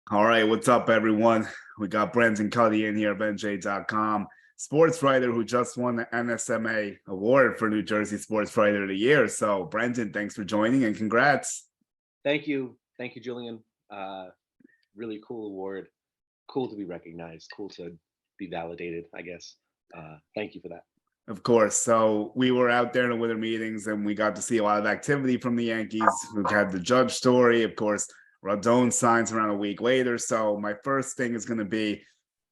All right, what's up, everyone? We got Brendan Kuty in here of NJ.com, sports writer who just won the NSMA award for New Jersey Sports Writer of the Year. So, Brendan, thanks for joining and congrats. Thank you, Julian. Uh, Really cool award. Cool to be recognized. Cool to be validated. I guess. Thank you for that. Of course. So, we were out there in the winter meetings and we got to see a lot of activity from the Yankees. We had the Judge story, of course. Rodon signs around a week later. So, my first thing is going to be,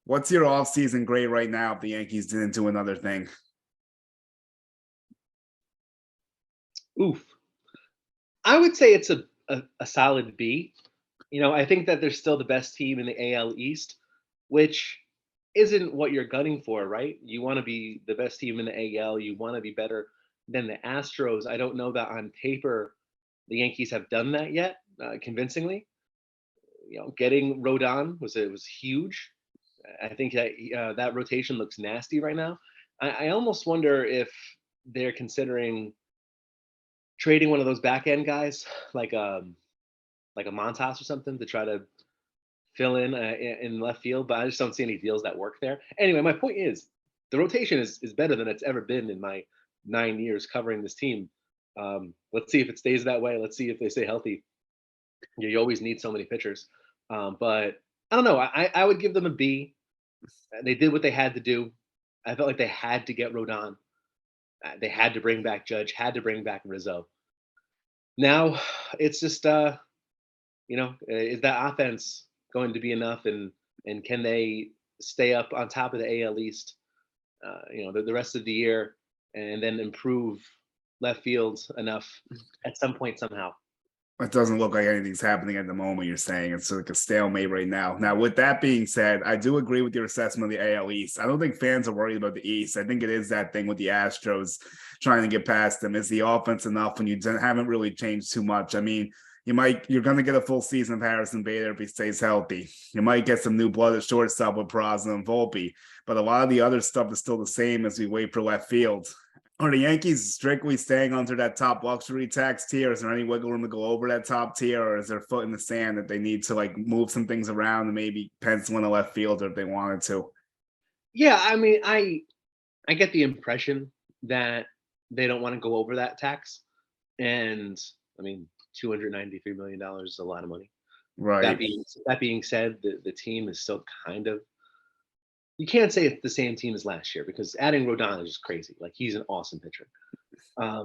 what's your offseason grade right now if the Yankees didn't do another thing? Oof. I would say it's a solid B. I think that they're still the best team in the AL East, which isn't what you're gunning for, right? You want to be the best team in the AL. You want to be better than the Astros. I don't know that on paper the Yankees have done that yet convincingly. Getting Rodon was huge. I think that that rotation looks nasty right now. I almost wonder if they're considering trading one of those back end guys like a Montas or something to try to fill in left field, but I just don't see any deals that work there. Anyway, my point is the rotation is better than it's ever been in my 9 years covering this team. Let's see if it stays that way. Let's see if they stay healthy. You always need so many pitchers, but I don't know. I would give them a B. They did what they had to do. I felt like they had to get Rodon. They had to bring back Judge. Had to bring back Rizzo. Now it's just is that offense going to be enough, and can they stay up on top of the AL East, the rest of the year, and then improve left field enough at some point somehow? It doesn't look like anything's happening at the moment. You're saying it's like a stalemate right now. Now, with that being said, I do agree with your assessment of the AL East. I don't think fans are worried about the East. I think it is that thing with the Astros trying to get past them. Is the offense enough when you haven't really changed too much? I mean, you're going to get a full season of Harrison Bader if he stays healthy. You might get some new blood at shortstop with Peraza and Volpe, but a lot of the other stuff is still the same as we wait for left field. Are the Yankees strictly staying under that top luxury tax tier? Is there any wiggle room to go over that top tier, or is there foot in the sand that they need to like move some things around and maybe pencil in a left fielder if they wanted to? Yeah, I mean, I get the impression that they don't want to go over that tax, and I mean, $293 million is a lot of money. That Right. being that being said, the team is still kind of, you can't say it's the same team as last year because adding Rodon is just crazy. Like he's an awesome pitcher.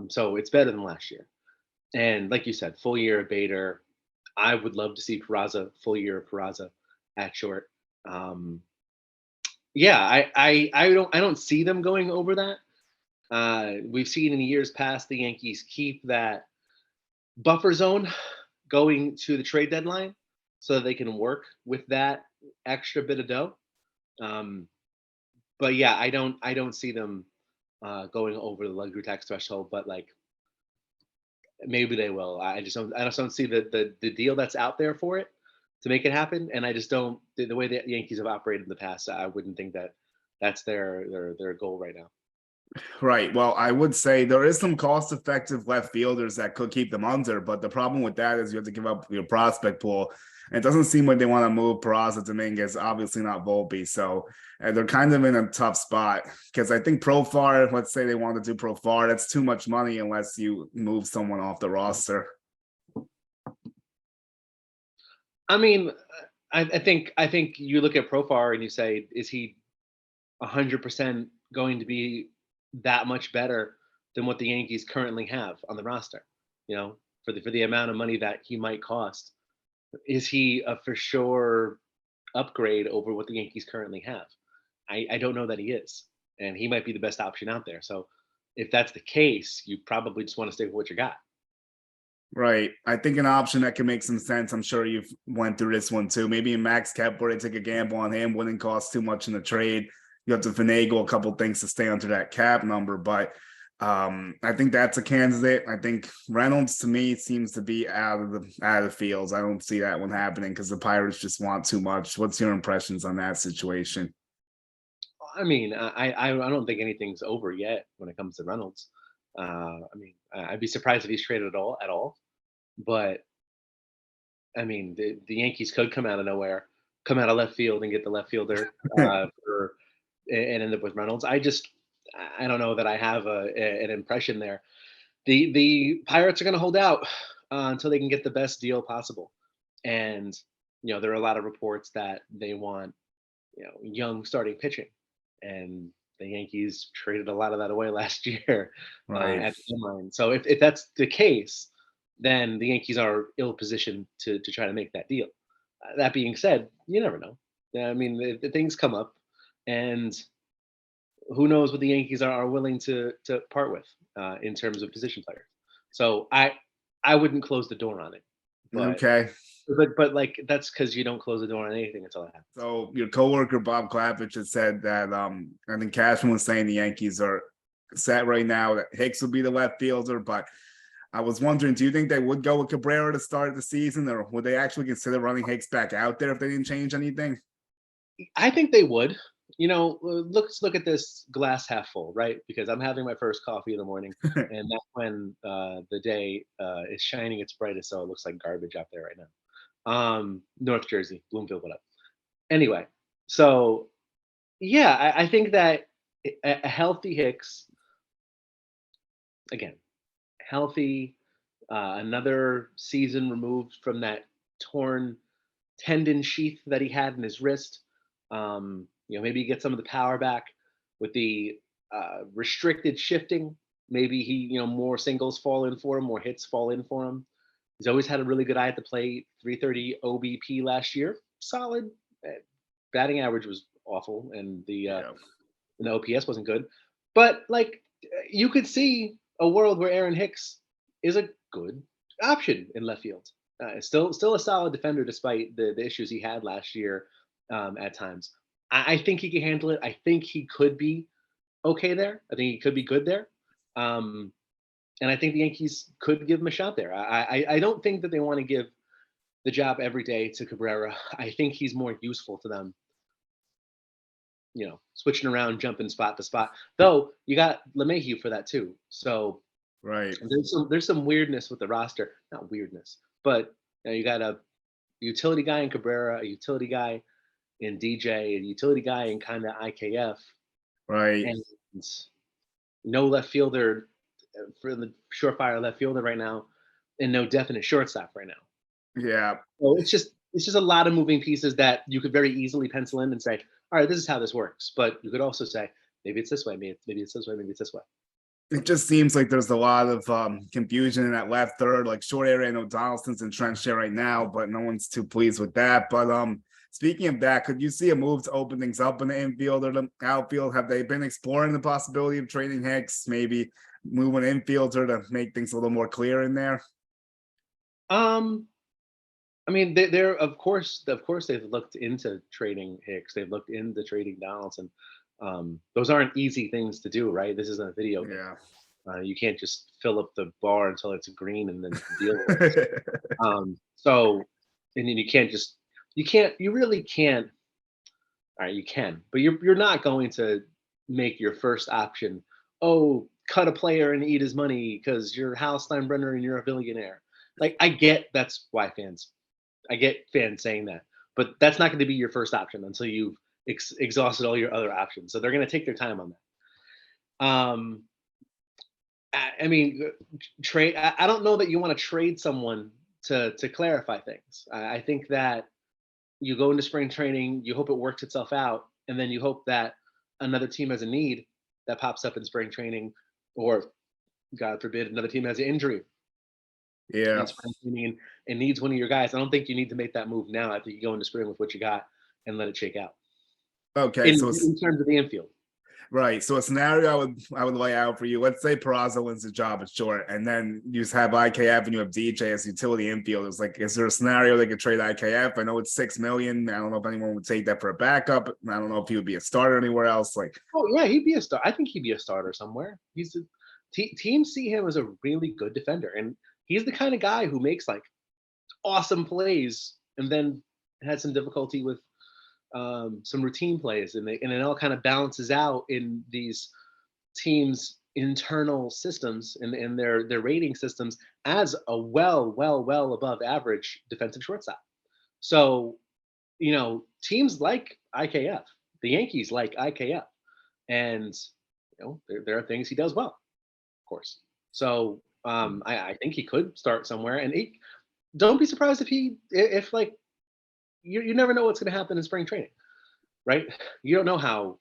So it's better than last year. And like you said, full year of Bader. I would love to see Peraza, full year of Peraza at short. Um, yeah, I don't see them going over that. We've seen in years past the Yankees keep that buffer zone going to the trade deadline so that they can work with that extra bit of dough. Um, but yeah, I don't see them going over the luxury tax threshold. But like maybe they will. I just don't see the deal that's out there for it to make it happen. And I just don't, the way the Yankees have operated in the past. I wouldn't think that that's their goal right now. Right. Well, I would say there is some cost-effective left fielders that could keep them under, but the problem with that is you have to give up your prospect pool. And it doesn't seem like they want to move Peraza Dominguez, obviously not Volpe. So they're kind of in a tough spot because I think Profar, let's say they want to do Profar, that's too much money unless you move someone off the roster. I mean, I think you look at Profar and you say, is he 100% going to be that much better than what the Yankees currently have on the roster? For the amount of money that he might cost, is he a for sure upgrade over what the Yankees currently have? I don't know that he is, and he might be the best option out there. So if that's the case, you probably just want to stick with what you got. Right. I think an option that can make some sense. I'm sure you've went through this one too. Maybe in Max Kepler, they take a gamble on him. Wouldn't cost too much in the trade. You have to finagle a couple things to stay under that cap number, but I think that's a candidate. I think Reynolds to me seems to be out of the fields. I don't see that one happening because the Pirates just want too much. What's your impressions on that situation? I mean, I don't think anything's over yet when it comes to Reynolds. I mean, I'd be surprised if he's traded at all. But I mean, the Yankees could come out of nowhere, come out of left field and get the left fielder for and end up with Reynolds. I don't know that I have an impression there. The Pirates are going to hold out until they can get the best deal possible, and there are a lot of reports that they want young starting pitching, and the Yankees traded a lot of that away last year Right. at the deadline. So if that's the case, then the Yankees are ill positioned to try to make that deal. That being said, you never know. Yeah, I mean, the things come up, and who knows what the Yankees are willing to part with in terms of position players. So I wouldn't close the door on it, but Okay. like that's because you don't close the door on anything until it happens. So your coworker Bob Klappich has said that I think Cashman was saying the Yankees are set right now that Hicks would be the left fielder, but I was wondering, do you think they would go with Cabrera to start the season, or would they actually consider running Hicks back out there if they didn't change anything? I think they would. Let's look at this glass half full, right? Because I'm having my first coffee in the morning, and that's when the day is shining its brightest. So it looks like garbage out there right now. North Jersey, Bloomfield, what up? Anyway, so yeah, I think that a healthy Hicks, again, healthy, another season removed from that torn tendon sheath that he had in his wrist. Maybe get some of the power back with the restricted shifting. Maybe more singles fall in for him, more hits fall in for him. He's always had a really good eye at the plate. 330 OBP last year, solid. Batting average was awful, and Yeah. the OPS wasn't good. But like, you could see a world where Aaron Hicks is a good option in left field. Still a solid defender despite the issues he had last year at times. I think he can handle it. I think he could be okay there. I think he could be good there. Um, and I think the Yankees could give him a shot there. I don't think that they want to give the job every day to Cabrera. I think he's more useful to them, switching around, jumping spot to spot. Though you got LeMahieu for that too. So Right. there's some weirdness with the roster. Not weirdness, but you got a utility guy in Cabrera, a utility guy in DJ, a utility guy in kind of IKF, Right. and no left fielder for the surefire left fielder right now, and no definite shortstop right now. Yeah. So it's just a lot of moving pieces that you could very easily pencil in and say, all right, this is how this works. But you could also say, maybe it's this way, maybe it's this way, maybe it's this way. It just seems like there's a lot of confusion in that left third, like short area. I know Donaldson's entrenched there right now, but no one's too pleased with that. But speaking of that, could you see a move to open things up in the infield or the outfield? Have they been exploring the possibility of trading Hicks, maybe moving infielder to make things a little more clear in there? Um, I mean, they're of course they've looked into trading Hicks. They've looked into trading Donaldson. Those aren't easy things to do, right? This isn't a video game. Yeah. You can't just fill up the bar until it's green and then deal with it. So, and then you really can't. All right, you can, but you're not going to make your first option. Oh, cut a player and eat his money because you're Hal Steinbrenner and you're a billionaire. Like I get that's why I get fans saying that, but that's not going to be your first option until you've exhausted all your other options. So they're going to take their time on that. I mean, trade. I don't know that you want to trade someone to clarify things. I think that you go into spring training, you hope it works itself out, and then you hope that another team has a need that pops up in spring training, or God forbid, another team has an injury in Yeah. spring training and needs one of your guys. I don't think you need to make that move now. I think you go into spring with what you got and let it shake out. Okay. In terms of the infield. Right. So a scenario I would lay out for you. Let's say Peraza wins the job at short, and then you just have IKF and you have DJ as utility infielders. Like, is there a scenario they could trade IKF? I know it's $6 million. I don't know if anyone would take that for a backup. I don't know if he would be a starter anywhere else. Like, Oh yeah, he'd be a star. I think he'd be a starter somewhere. Teams see him as a really good defender, and he's the kind of guy who makes like awesome plays and then had some difficulty with some routine plays, and it all kind of balances out in these teams internal systems in their rating systems as a well above average defensive shortstop. So, teams like IKF, the Yankees like IKF, and there are things he does well, of course. So I think he could start somewhere, and don't be surprised if like you never know what's going to happen in spring training, right? You don't know how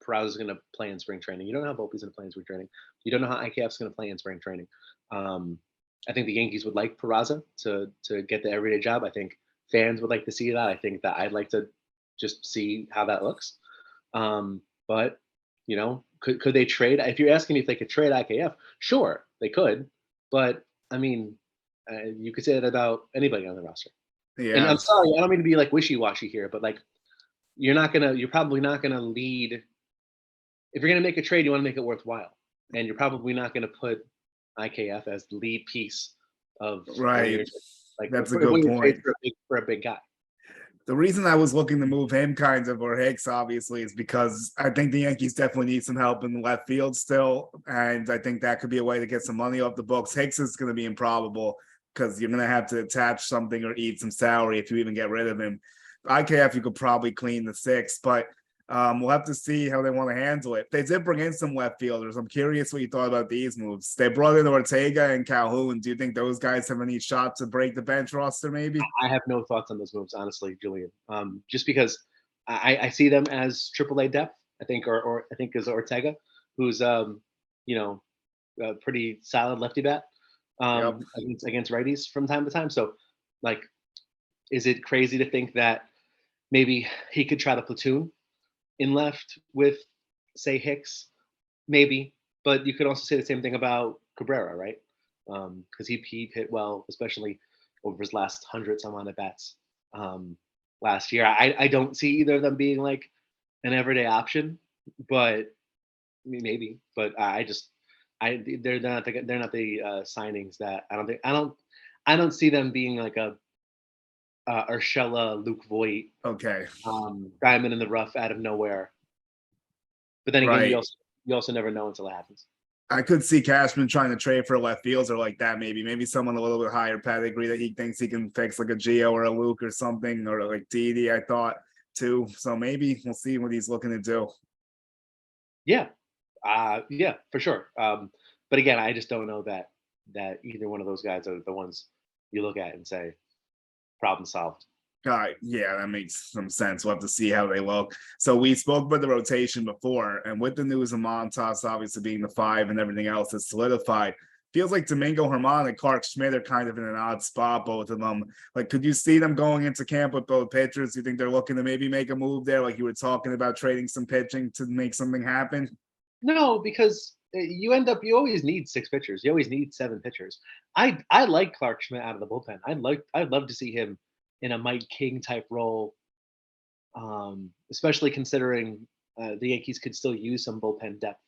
Peraza is going to play in spring training. You don't know how Volpe's going to play in spring training. You don't know how IKF's going to play in spring training. I think the Yankees would like Peraza to get the everyday job. I think fans would like to see that. I think that I'd like to just see how that looks. But could they trade? If you're asking me if they could trade IKF, sure they could. But I mean, you could say that about anybody on the roster. And Yeah, I'm sorry, I don't mean to be like wishy-washy here, but like you're probably not gonna lead. If you're gonna make a trade, you want to make it worthwhile, and you're probably not gonna put IKF as the lead piece of when right. you're like That's a when good you trade point. for a big guy. The reason I was looking to move him kind of, or Hicks, obviously, is because I think the Yankees definitely need some help in the left field still. And I think that could be a way to get some money off the books. Hicks is going to be improbable because you're going to have to attach something or eat some salary if you even get rid of him. IKF, you could probably clean the six, but we'll have to see how they want to handle it. They did bring in some left fielders. I'm curious what you thought about these moves. They brought in Ortega and Calhoun. Do you think those guys have any shot to break the bench roster, maybe? I have no thoughts on those moves, honestly, Julian. Just because I see them as AAA depth. I think, or I think is Ortega, who's a pretty solid lefty bat Yep. against righties from time to time. So, like, is it crazy to think that maybe he could try to platoon in left with, say, Hicks? Maybe, but you could also say the same thing about Cabrera, right? Because he hit well, especially over his last 100 some odd at bats last year. I don't see either of them being like an everyday option, but maybe. But they're not the signings that I don't see them being like a Urshela, Luke Voigt, Okay. diamond in the rough out of nowhere. But then again, Right. you also never know until it happens. I could see Cashman trying to trade for a left fielder like that, maybe someone a little bit higher pedigree that he thinks he can fix, like a Gio or a Luke or something, or like Didi, I thought too. So maybe we'll see what he's looking to do. Yeah, yeah, for sure. But again, I just don't know that either one of those guys are the ones you look at and say problem solved. Yeah, that makes some sense. We'll have to see how they look. So we spoke about the rotation before, and with the news of Montas obviously being the five and everything else is solidified, feels like Domingo Herman and Clark Schmidt are kind of in an odd spot, both of them. Like, could you see them going into camp with both pitchers? Do you think they're looking to maybe make a move there, like you were talking about trading some pitching to make something happen? No, because you always need six pitchers. You always need seven pitchers. I like Clark Schmidt out of the bullpen. I'd love to see him in a Mike King type role, especially considering the Yankees could still use some bullpen depth.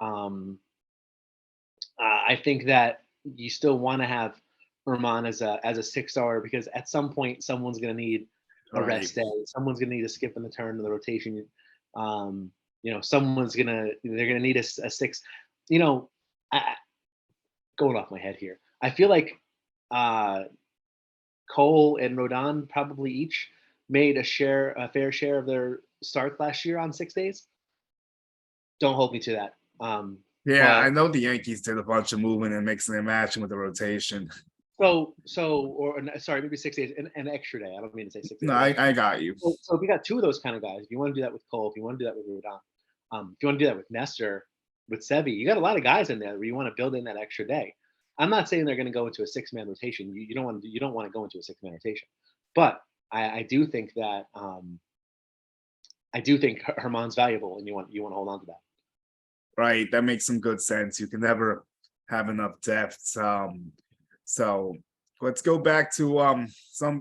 Um, I think that you still want to have Herman as a 6 star because at some point someone's going to need a Right. rest day. Someone's going to need a skip in the turn in the rotation. They're gonna need a six. You know, I, going off my head here, I feel like uh, Cole and Rodon probably each made a fair share of their starts last year on 6 days. Don't hold me to that. Yeah, I But know the Yankees did a bunch of moving and mixing and matching with the rotation. sorry, maybe 6 days, an extra day. I don't mean to say 6 days, No, an extra. I got you. So if you got two of those kind of guys, if you want to do that with Cole, if you want to do that with Rodon, if you want to do that with Nestor, with Sevi, you got a lot of guys in there where you want to build in that extra day. I'm not saying they're going to go into a 6-man rotation. You don't want to go into a 6-man rotation, but I do think that I do think Herman's valuable, and you want to hold on to that. Right. That makes some good sense. You can never have enough depth. So let's go back to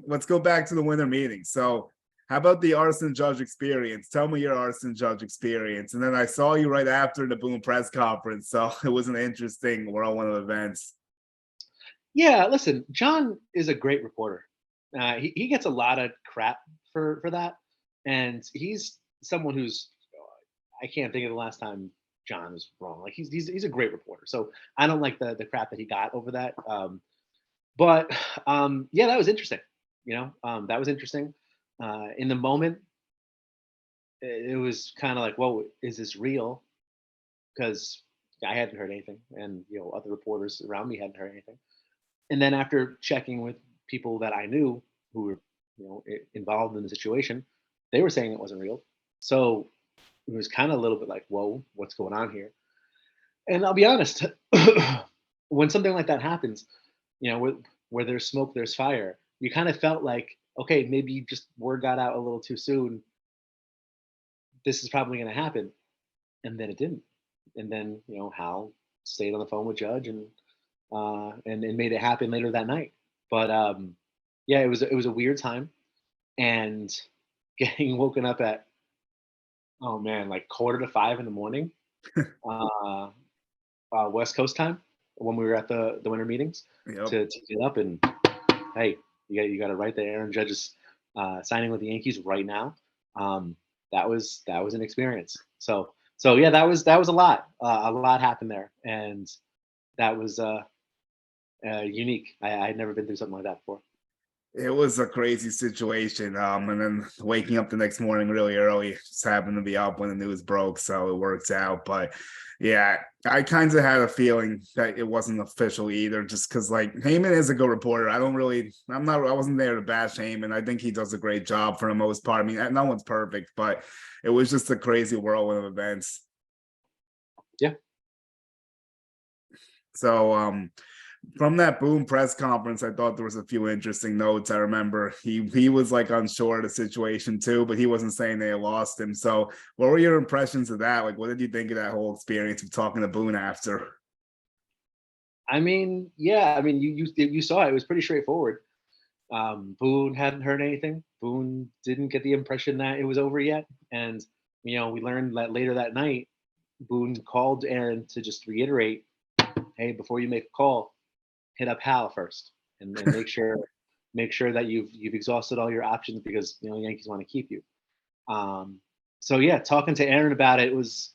let's go back to the winter meeting. So how about the Arson Judge experience? Tell me your Arson Judge experience. And then I saw you right after the Boom press conference. So it was an interesting whirlwind of events. Yeah, listen, John is a great reporter. He gets a lot of crap for that, and he's someone who's I can't think of the last time John is wrong. Like he's a great reporter. So I don't like the crap that he got over that. But yeah, that was interesting. That was interesting. In the moment, it was kind of like, whoa, is this real? Because I hadn't heard anything, and other reporters around me hadn't heard anything. And then after checking with people that I knew who were involved in the situation, they were saying it wasn't real. So it was kind of a little bit like, whoa, what's going on here? And I'll be honest, when something like that happens, where there's smoke, there's fire. You kind of felt like, okay, maybe just word got out a little too soon. This is probably going to happen, and then it didn't. And then Hal stayed on the phone with Judge and made it happen later that night. But yeah, it was a weird time, and getting woken up at, oh man, like 4:45 in the morning, uh, West Coast time, when we were at the winter meetings, Yep. to get up and, hey, you got it right there. Aaron Judge is signing with the Yankees right now. That was an experience. So yeah, that was a lot. A lot happened there, and that was unique. I had never been through something like that before. It was a crazy situation. And then waking up the next morning really early, just happened to be up when the news broke, so it works out. But yeah, I kind of had a feeling that it wasn't official either, just because like Heyman is a good reporter. I wasn't there to bash Heyman. I think he does a great job for the most part. I mean, no one's perfect, but it was just a crazy whirlwind of events. Yeah. So from that Boone press conference, I thought there was a few interesting notes. I remember he was like unsure of the situation too, but he wasn't saying they lost him. So what were your impressions of that? Like, what did you think of that whole experience of talking to Boone after? I mean, yeah. I mean, you saw it. It was pretty straightforward. Boone hadn't heard anything. Boone didn't get the impression that it was over yet, and we learned that later that night, Boone called Aaron to just reiterate, hey, before you make a call, hit up Hal first, and make sure that you've exhausted all your options, because Yankees want to keep you. So yeah, talking to Aaron about it was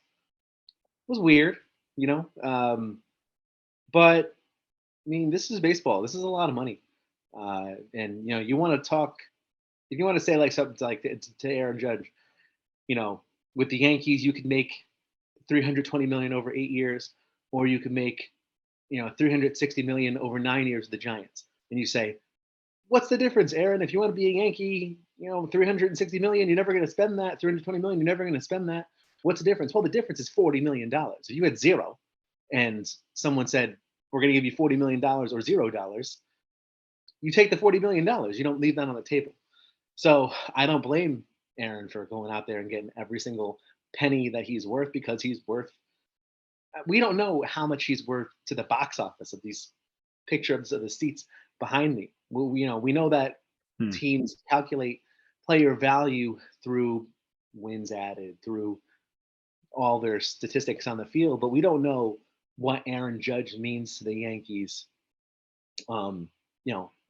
weird, you know. But I mean, this is baseball. This is a lot of money, and you want to talk, if you want to say like something like to Aaron Judge, you know, with the Yankees, you could make 320 million over 8 years, or you could make 360 million over 9 years with the Giants. And you say, what's the difference, Aaron? If you want to be a Yankee, 360 million, you're never going to spend that. 320 million, you're never going to spend that. What's the difference? Well, the difference is $40 million. If you had zero and someone said, we're going to give you $40 million or $0, you take the $40 million. You don't leave that on the table. So I don't blame Aaron for going out there and getting every single penny that he's worth, because he's worth, we don't know how much he's worth to the box office of these pictures of the seats behind me. We know that Hmm. teams calculate player value through wins added, through all their statistics on the field, but we don't know what Aaron Judge means to the Yankees,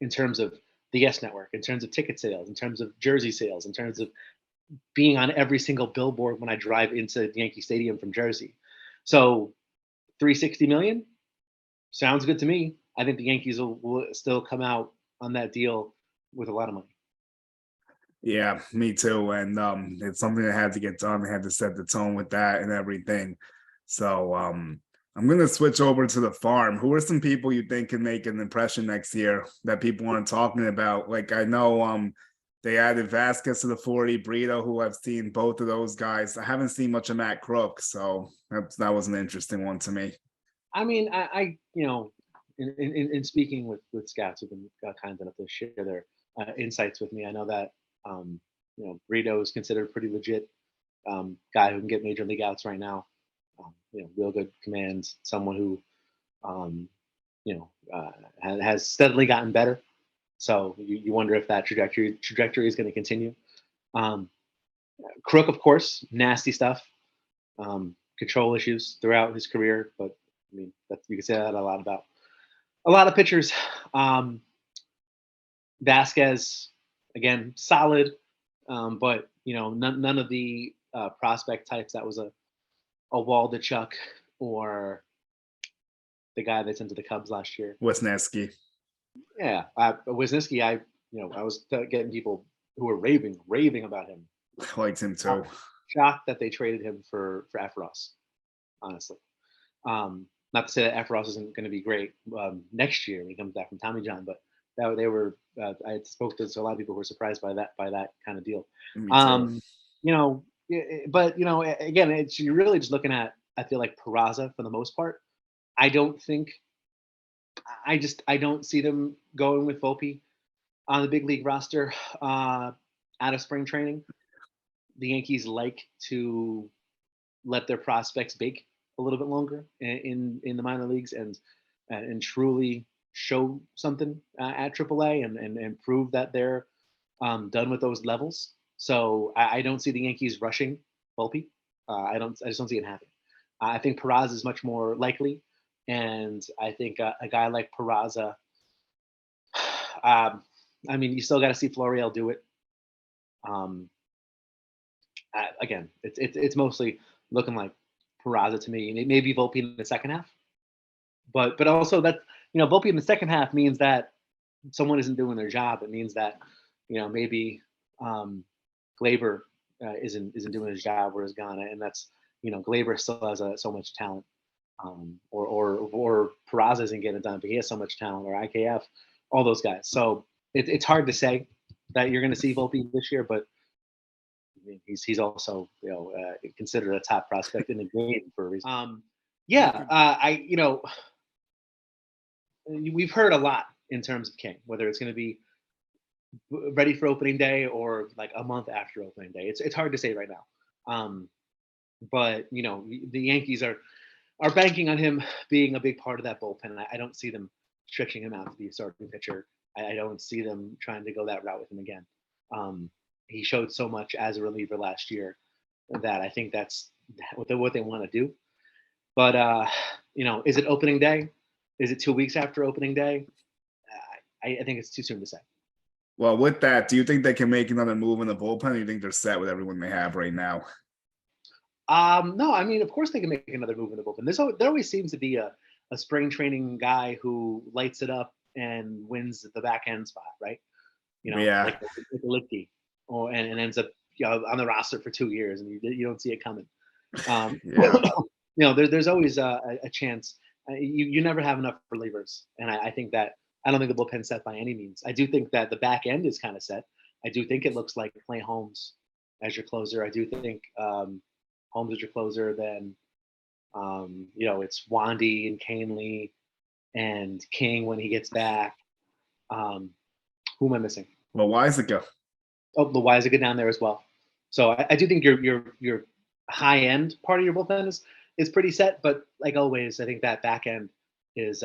in terms of the Yes Network, in terms of ticket sales, in terms of jersey sales, in terms of being on every single billboard when I drive into Yankee Stadium from Jersey. So 360 million sounds good to me. I think the Yankees will still come out on that deal with a lot of money. Yeah, me too. And it's something that had to get done. They had to set the tone with that and everything. So I'm gonna switch over to the farm. Who are some people you think can make an impression next year that people aren't talking about? Like I know they added Vasquez to the 40, Brito, who I've seen both of those guys. I haven't seen much of Matt Crook, so that was an interesting one to me. I mean, I in speaking with scouts who've been kind enough to share their insights with me, I know that Brito is considered a pretty legit guy who can get major league outs right now. Real good commands, someone who um, has steadily gotten better. So you wonder if that trajectory is going to continue. Um, Crook, of course, nasty stuff, control issues throughout his career, but I mean, you can say that a lot about a lot of pitchers. Um, Vasquez, again, solid, but none of the prospect types that was a a Waldachuk or the guy that's into the Cubs last year. Wisniewski. Yeah, Wisniewski. I was getting people who were raving about him. I liked him too. Shocked that they traded him for Efros, honestly. Not to say that Efros isn't going to be great next year when he comes back from Tommy John, but they were. I spoke to a lot of people who were surprised by that kind of deal. Me too. You know, but again, it's you're really just looking at. I feel like Peraza for the most part. I don't think. I don't see them going with Volpe on the big league roster out of spring training. The Yankees like to let their prospects bake a little bit longer in the minor leagues and truly show something at AAA and prove that they're done with those levels. So I don't see the Yankees rushing Volpe. I just don't see it happening. I think Peraza is much more likely, and I think a guy like Peraza. I mean, you still got to see Florial do it. Again, it's mostly looking like Peraza to me. Maybe Volpe in the second half, but also that Volpe in the second half means that someone isn't doing their job. It means that maybe Glaber isn't doing his job or is gone, and that's Glaber still has so much talent, or Peraza isn't getting it done, but he has so much talent, or IKF, all those guys. So it's hard to say that you're going to see Volpe this year, but he's also considered a top prospect in the game for a reason. We've heard a lot in terms of King, whether it's going to be ready for opening day or like a month after opening day. It's hard to say right now. But the Yankees are banking on him being a big part of that bullpen. I don't see them stretching him out to be a starting pitcher. I don't see them trying to go that route with him again. He showed so much as a reliever last year that I think that's what they want to do. But is it opening day? Is it 2 weeks after opening day? I think it's too soon to say. Well, with that, do you think they can make another move in the bullpen, or do you think they're set with everyone they have right now? No, I mean, of course they can make another move in the bullpen. There always seems to be a spring training guy who lights it up and wins the back end spot, right? Like Licky, and ends up on the roster for 2 years, and you don't see it coming. There's always a chance. You never have enough relievers, and I think that I don't think the bullpen's set by any means. I do think that the back end is kind of set. I do think it looks like playing Holmes as your closer. I do think Holmes is your closer. Then it's Wandy and Canely and King when he gets back. Who am I missing? Well, Weisiger. Oh, the Weisiger down there as well. So I do think your high end part of your bullpen is pretty set, but like always, I think that back end is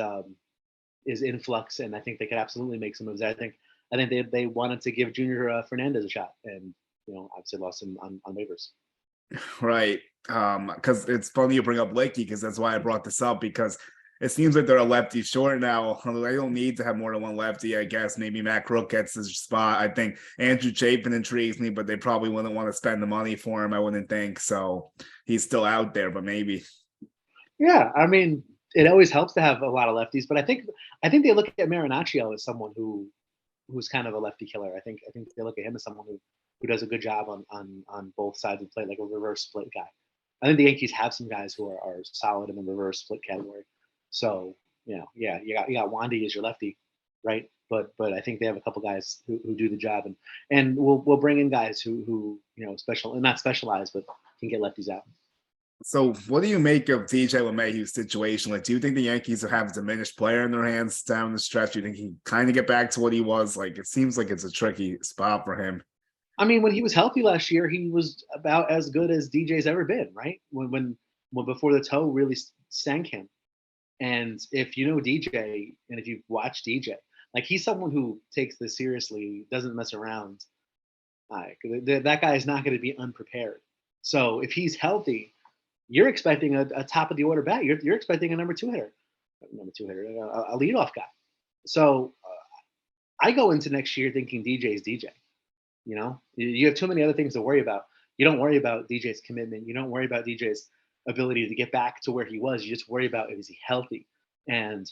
in flux, and I think they could absolutely make some moves. I think they wanted to give Junior Fernandez a shot, and obviously lost him on waivers. Right, because it's funny you bring up Licky, because that's why I brought this up, because it seems like they're a lefty short now. They don't need to have more than one lefty, I guess. Maybe Matt Crook gets his spot. I think Andrew Chapin intrigues me, but they probably wouldn't want to spend the money for him, I wouldn't think. So he's still out there, but maybe. Yeah, I mean, it always helps to have a lot of lefties, but I think they look at Marinaccio as someone who's kind of a lefty killer. I think they look at him as someone who does a good job on both sides of the play, like a reverse split guy. I think the Yankees have some guys who are solid in the reverse split category. So you got Wandy as your lefty, right? But I think they have a couple guys who do the job, and we'll bring in guys who special and not specialized, but can get lefties out. So what do you make of DJ LeMahieu's situation? Like, do you think the Yankees will have a diminished player in their hands down the stretch? Do you think he kind of get back to what he was? Like, it seems like it's a tricky spot for him. I mean, when he was healthy last year, he was about as good as DJ's ever been, right? When before the toe really sank him. And if you know DJ, and if you've watched DJ, like he's someone who takes this seriously, doesn't mess around. That guy is not going to be unprepared. So if he's healthy, you're expecting a top of the order bat. You're expecting a number two hitter, a leadoff guy. So I go into next year thinking DJ's DJ. You have too many other things to worry about. You don't worry about DJ's commitment. You don't worry about DJ's ability to get back to where he was. You just worry about, is he healthy? And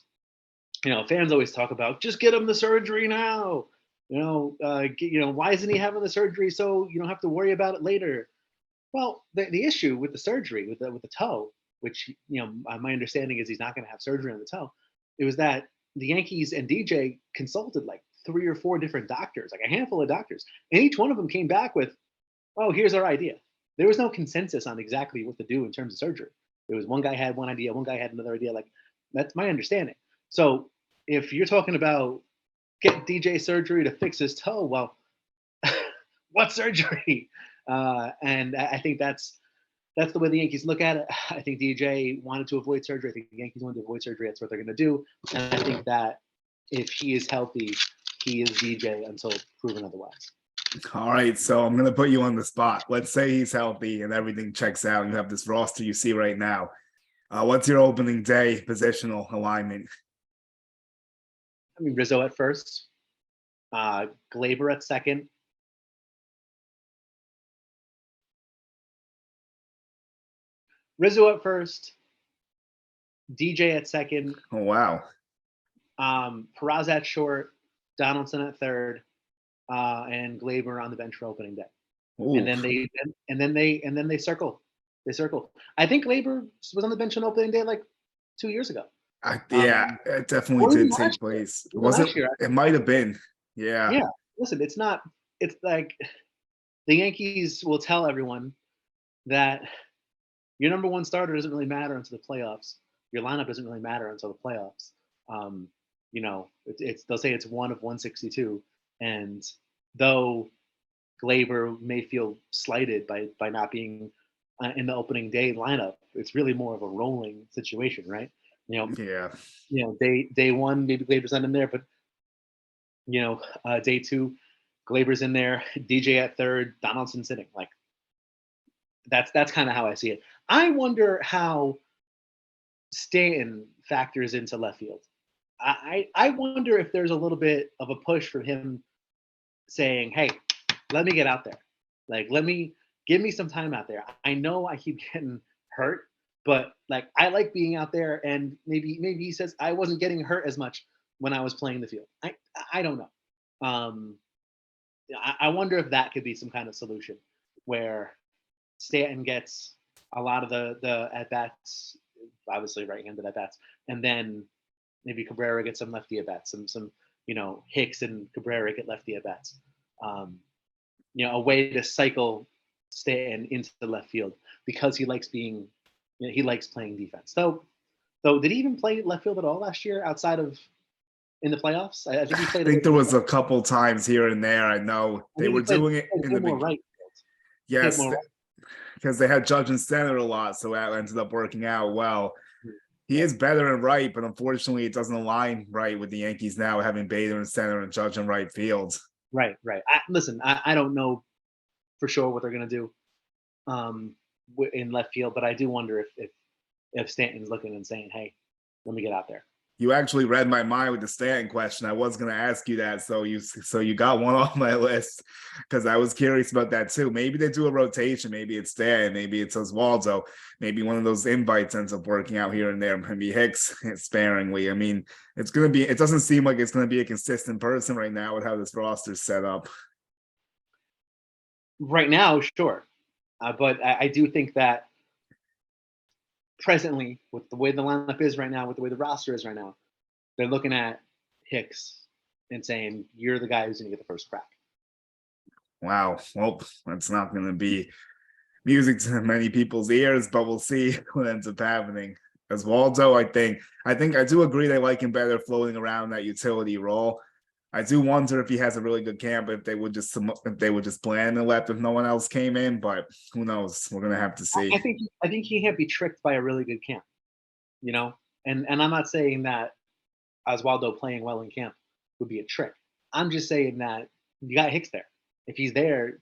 fans always talk about, just get him the surgery now. Why isn't he having the surgery so you don't have to worry about it later? Well, the issue with the surgery with the toe, which my understanding is he's not going to have surgery on the toe, it was that the Yankees and DJ consulted like 3 or 4 different doctors, like a handful of doctors, and each one of them came back with, "Oh, here's our idea." There was no consensus on exactly what to do in terms of surgery. There was one guy had one idea, one guy had another idea. Like, that's my understanding. So if you're talking about get DJ surgery to fix his toe, well, what surgery? And I think that's the way the Yankees look at it. I think DJ wanted to avoid surgery. I think the Yankees wanted to avoid surgery. That's what they're going to do. And I think that if he is healthy, he is DJ until proven otherwise. All right, so I'm going to put you on the spot. Let's say he's healthy and everything checks out. You have this roster you see right now. What's your opening day positional alignment? I mean, Rizzo at first, Glaber at second. Rizzo at first, DJ at second. Oh, wow. Peraza at short, Donaldson at third, and Glaber on the bench for opening day. Ooh. And then they circle. They circle. I think Glaber was on the bench on opening day like 2 years ago. It definitely did take place. It might have been. Yeah. Yeah. Listen, it's like the Yankees will tell everyone that your number one starter doesn't really matter until the playoffs. Your lineup doesn't really matter until the playoffs. They'll say it's 1 of 162, and though Glaber may feel slighted by not being in the opening day lineup, it's really more of a rolling situation, right? Yeah. Day one, maybe Glaber's not in there, but day 2, Glaber's in there, DJ at third, Donaldson sitting. Like that's kind of how I see it. I wonder how Stanton factors into left field. I wonder if there's a little bit of a push for him saying, "Hey, let me get out there. Like, give me some time out there. I know I keep getting hurt, but like I like being out there." And maybe he says, "I wasn't getting hurt as much when I was playing the field." I don't know. I wonder if that could be some kind of solution where Stanton gets a lot of the at bats, obviously right-handed at bats, and then maybe Cabrera gets some lefty at bats, some Hicks and Cabrera get lefty at bats. A way to cycle Stanton into the left field because he likes being, he likes playing defense. So did he even play left field at all last year outside of in the playoffs? I think he played. I think there was a couple times here and there. I know they were doing it in the beginning. Right. Yes, because they had Judge and center a lot, so that ended up working out well. He is better in right, but unfortunately, it doesn't align right with the Yankees now, having Bader in center and Judge in right field. Right. I don't know for sure what they're going to do in left field, but I do wonder if Stanton's looking and saying, "Hey, let me get out there." You actually read my mind with the Stanton question. I was going to ask you that, so you got one off my list because I was curious about that too. Maybe they do a rotation. Maybe it's Stanton. Maybe it's Oswaldo. Maybe one of those invites ends up working out here and there. Maybe Hicks sparingly. I mean, it doesn't seem like it's going to be a consistent person right now with how this roster's set up. Right now, sure. But I do think that presently, with the way the lineup is right now, with the way the roster is right now, they're looking at Hicks and saying, "You're the guy who's going to get the first crack." Wow. Well, that's not going to be music to many people's ears, but we'll see what ends up happening. As Waldo, I think I do agree they like him better floating around that utility role. I do wonder if he has a really good camp, if they would just plan and left if no one else came in, but who knows? We're gonna have to see. I think he can't be tricked by a really good camp, And I'm not saying that Oswaldo playing well in camp would be a trick. I'm just saying that you got Hicks there. If he's there,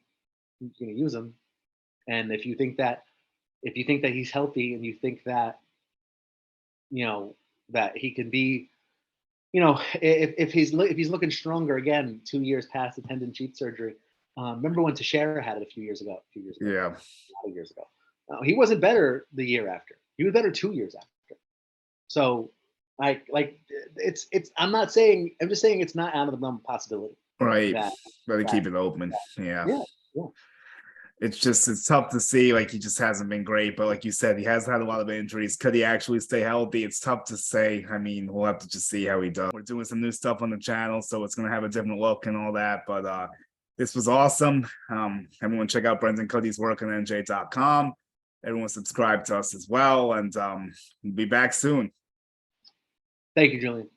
you're gonna use him. And if you think that he's healthy and you think that that he can be, if he's looking stronger again 2 years past the tendon sheath surgery. Remember when Teixeira had it a few years ago? Yeah, a few years ago. He wasn't better the year after. He was better 2 years after. So, like it's. I'm not saying. I'm just saying it's not out of the realm of possibility. Right. That Let it that, keep it open. Yeah. yeah, yeah. It's tough to see. Like, he just hasn't been great, but like you said, he has had a lot of injuries. Could he actually stay healthy? It's tough to say. I mean, we'll have to just see how he does. We're doing some new stuff on the channel, so it's gonna have a different look and all that. But this was awesome. Everyone check out Brendan Kuty's work on NJ.com. Everyone subscribe to us as well, and we'll be back soon. Thank you, Julian.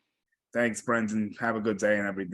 Thanks, Brendan. Have a good day and everything.